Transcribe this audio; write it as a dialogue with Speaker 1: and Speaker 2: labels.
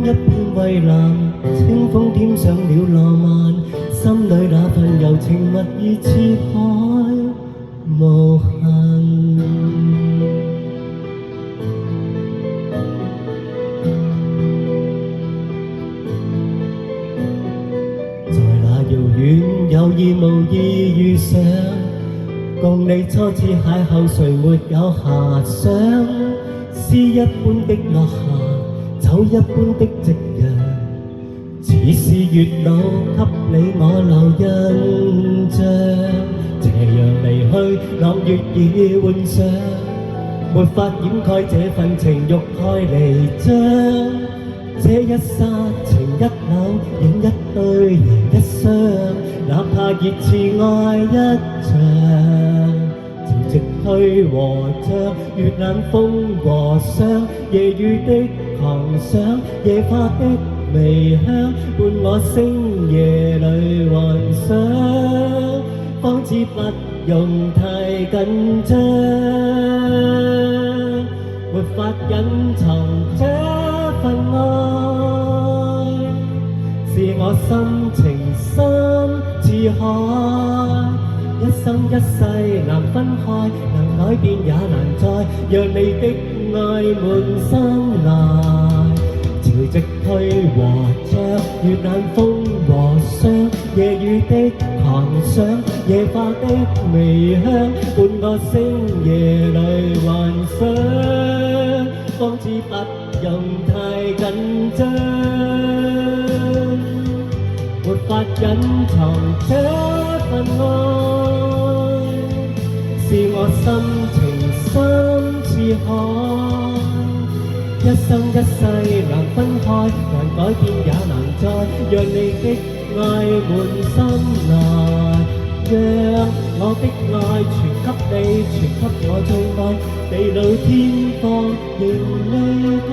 Speaker 1: 一片蔚藍，清風點上了浪漫，心裏那份柔情蜜意似海無限。在那遙遠有意無意遇上，共你初次邂逅，誰沒有遐想？詩一般的落霞，酒一般的夕陽，似是月老給你我留印象。斜陽離去，朗月已換上，沒法掩蓋這份情欲蓋彌彰。這一剎情一縷，影一對人一雙，哪怕熱熾愛一場。潮汐去和漲，月冷風和霜，夜雨的狂想，野花的微香，伴我星夜裏幻想，方知不用太緊張，沒法隱藏這份愛，是我心情深似海，一生一世難分開，能改變也難再讓你的愛滿心來。潮汐去和漲，月冷風和霜，夜雨的狂想，野花的微香，伴我星夜裏幻想，方知不用太緊張，沒法隱藏這份愛，是我心情深似海，一生一世難分開，難改變也難再讓你的愛滿心來，讓我的愛傳給你，傳給我最愛，地老天荒仍離開。